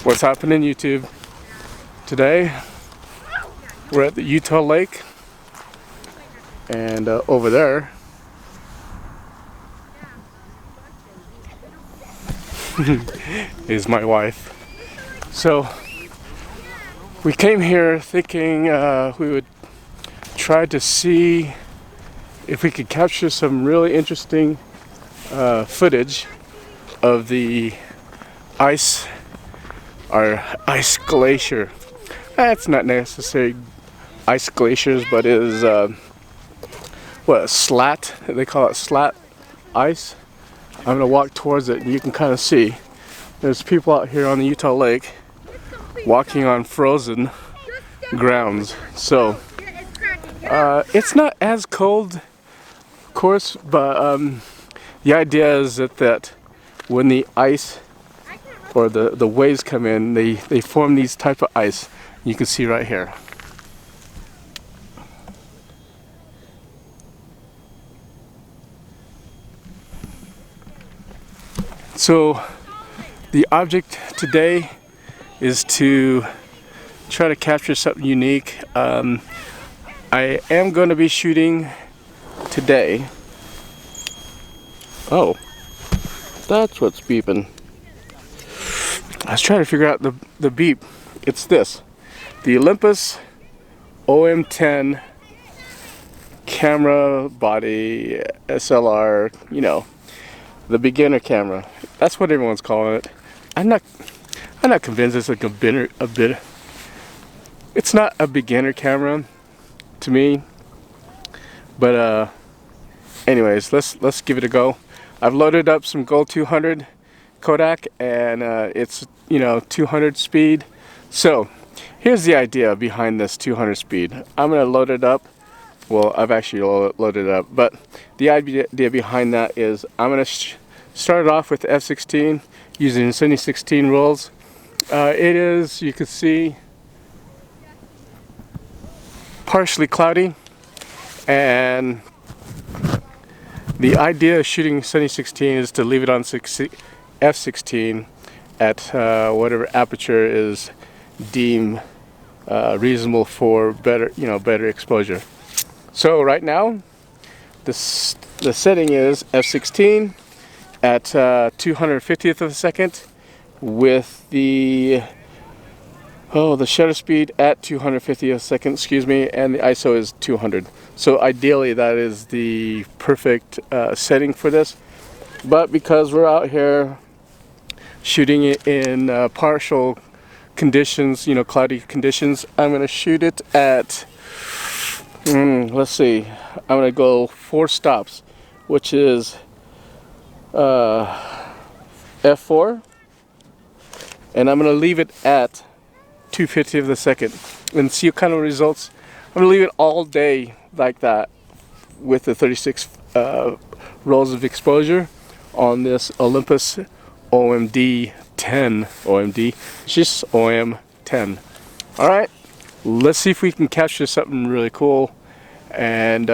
What's happening, YouTube? Today we're at the Utah Lake, and over there is my wife. So we came here thinking we would try to see if we could capture some really interesting footage of the ice, our ice glacier. It's not necessarily ice glaciers, but it is what, slat, they call it slat ice. I'm gonna walk towards it and you can kind of see there's people out here on the Utah Lake walking on frozen grounds. So it's not as cold, of course, but the idea is that when the ice or the waves come in, they form these type of ice. You can see right here. So the object today is to try to capture something unique. I am going to be shooting today. Oh, that's what's beeping. I was trying to figure out the beep. It's this. The Olympus OM10 camera body SLR, you know, the beginner camera. That's what everyone's calling it. I'm not convinced it's like a bit. It's not a beginner camera to me. But anyways, let's give it a go. I've loaded up some Gold 200 Kodak, and it's, you know, 200 speed. So here's the idea behind this 200 speed. I'm gonna load it up. Well, I've actually loaded it up, but the idea behind that is I'm gonna start it off with f/16 using 70/16 rolls. It is, you can see, partially cloudy, and the idea of shooting 70/16 is to leave it on f/16 at whatever aperture is deemed reasonable for better, you know, better exposure. So right now, the setting is f/16 at 250th of a second, with the shutter speed at 250th of a second, excuse me, and the ISO is 200. So ideally that is the perfect setting for this. But because we're out here shooting it in partial conditions, you know, cloudy conditions, I'm going to shoot it at, let's see, I'm going to go 4 stops, which is f4, and I'm going to leave it at 250th of a second and see what kind of results. I'm going to leave it all day like that with the 36 rolls of exposure on this Olympus OMD 10. OMD, it's just OM10. Alright, let's see if we can capture something really cool and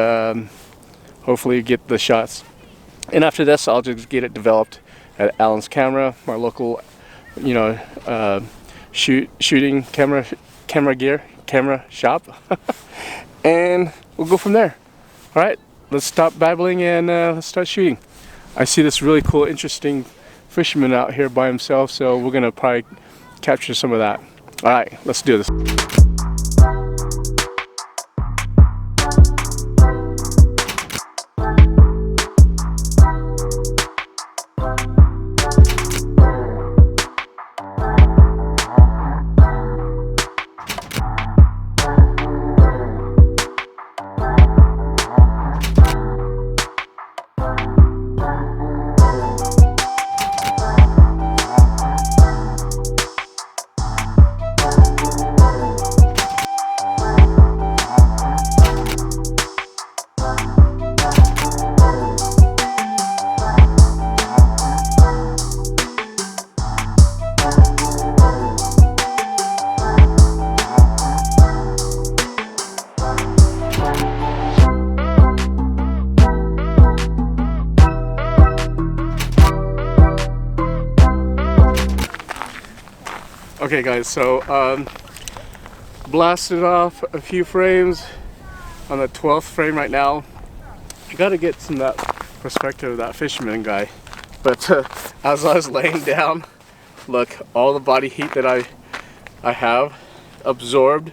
hopefully get the shots. And after this, I'll just get it developed at Alan's Camera, my local, you know, shooting camera shop, and we'll go from there. All right, let's stop babbling and let's start shooting. I see this really cool, interesting fisherman out here by himself, so we're gonna probably capture some of that. All right, let's do this. Okay guys, so blasted off a few frames on the 12th frame right now. I gotta get some of that perspective of that fisherman guy. But as I was laying down, look, all the body heat that I have absorbed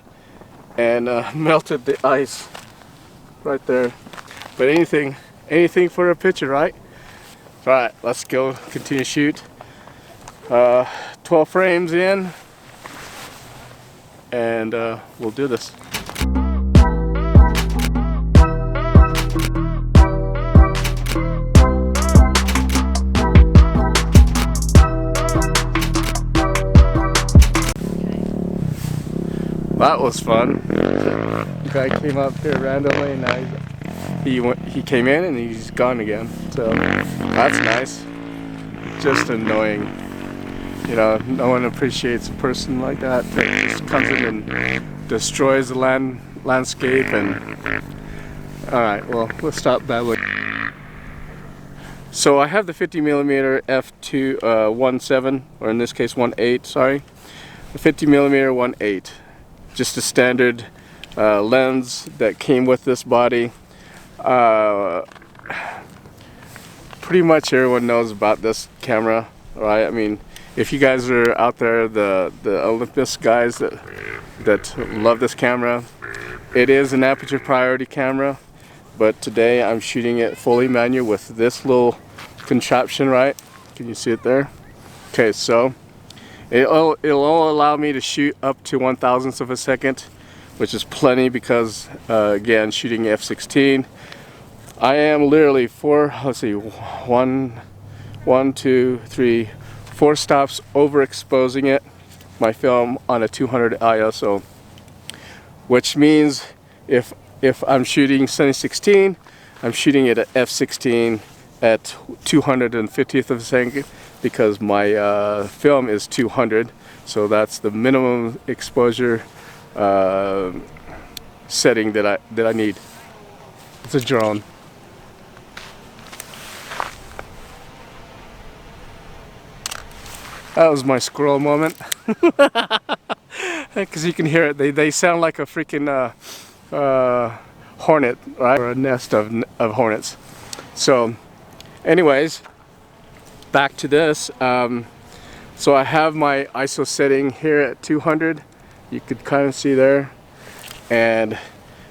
and melted the ice right there. But anything for a picture, right? Alright, let's go continue to shoot. 12 frames in, and we'll do this. That was fun. The guy came up here randomly, and he came in and he's gone again. So that's nice. Just annoying. You know, no one appreciates a person like that just comes in and destroys the landscape. And all right, well, let's stop babbling. So I have the 50mm f2.17, or in this case 1.8. Sorry, the 50mm 1.8. Just a standard lens that came with this body. Pretty much everyone knows about this camera, right? I mean, if you guys are out there, the Olympus guys that love this camera, it is an aperture priority camera, but today I'm shooting it fully manual with this little contraption, right? Can you see it there? Okay, so it'll allow me to shoot up to 1/1000th of a second, which is plenty because again, shooting f/16, I am literally four stops overexposing it, my film, on a 200 ISO, which means if I'm shooting 7016, I'm shooting it at f/16 at 250th of a second, because my film is 200, so that's the minimum exposure setting that I need. It's a drone. That was my squirrel moment, because you can hear it. They sound like a freaking hornet, right? Or a nest of hornets. So, anyways, back to this. So I have my ISO setting here at 200. You could kind of see there, and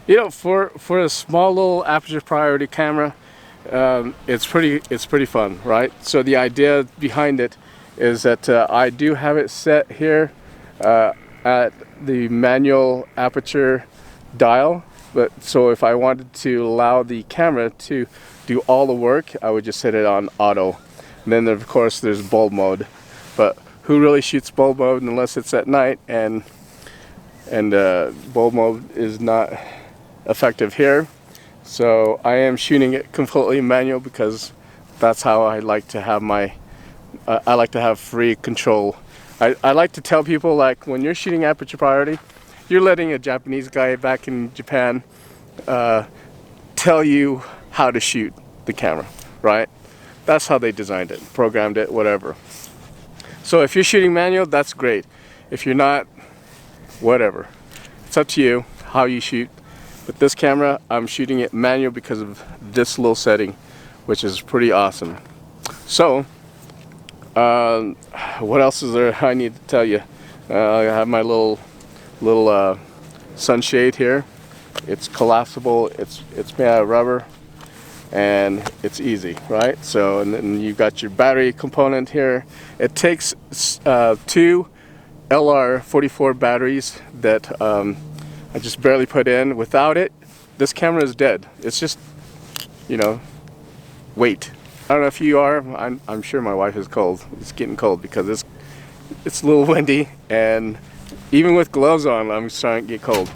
you know, for a small little aperture priority camera, it's pretty fun, right? So the idea behind it is that I do have it set here at the manual aperture dial, but so if I wanted to allow the camera to do all the work, I would just set it on auto. And then of course there's bulb mode, but who really shoots bulb mode unless it's at night, and bulb mode is not effective here. So I am shooting it completely manual because that's how I like to have my I like to have free control. I like to tell people, like, when you're shooting aperture priority, you're letting a Japanese guy back in Japan tell you how to shoot the camera, right? That's how they designed it, programmed it, whatever. So if you're shooting manual, that's great. If you're not, whatever. It's up to you how you shoot. But this camera, I'm shooting it manual because of this little setting, which is pretty awesome. So what else is there I need to tell you? I have my little sunshade here. It's collapsible. It's made out of rubber, and it's easy, right? So, and then you've got your battery component here. It takes two LR44 batteries that I just barely put in. Without it, this camera is dead. It's just, you know, weight. I don't know if you are. I'm sure my wife is cold. It's getting cold because it's a little windy, and even with gloves on, I'm starting to get cold.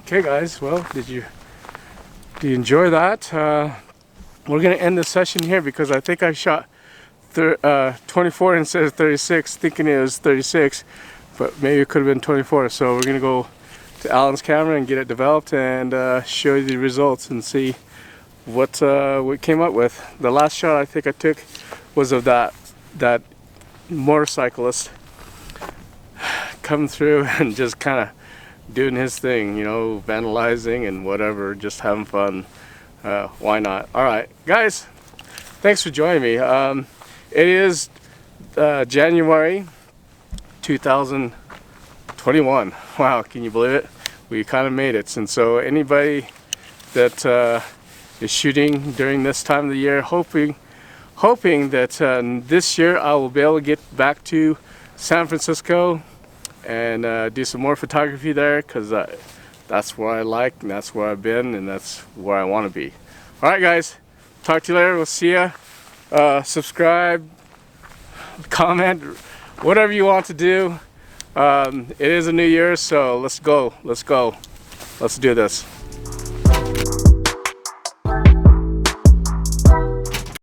Okay guys, well, did you enjoy that? We're gonna end the session here because I think I shot 24 instead of 36, thinking it was 36, but maybe it could have been 24. So we're gonna go to Alan's camera and get it developed and show you the results and see what we came up with. The last shot I think I took was of that motorcyclist coming through and just kind of doing his thing, you know, vandalizing and whatever, just having fun. Why not? All right, guys, thanks for joining me. It is January 2021. Wow, can you believe it? We kind of made it. And so anybody that is shooting during this time of the year, hoping that this year I will be able to get back to San Francisco and do some more photography there, because that's where I like, and that's where I've been, and that's where I want to be. All right, guys, talk to you later. We'll see ya. Subscribe, comment, whatever you want to do. It is a new year, so let's go. Let's do this.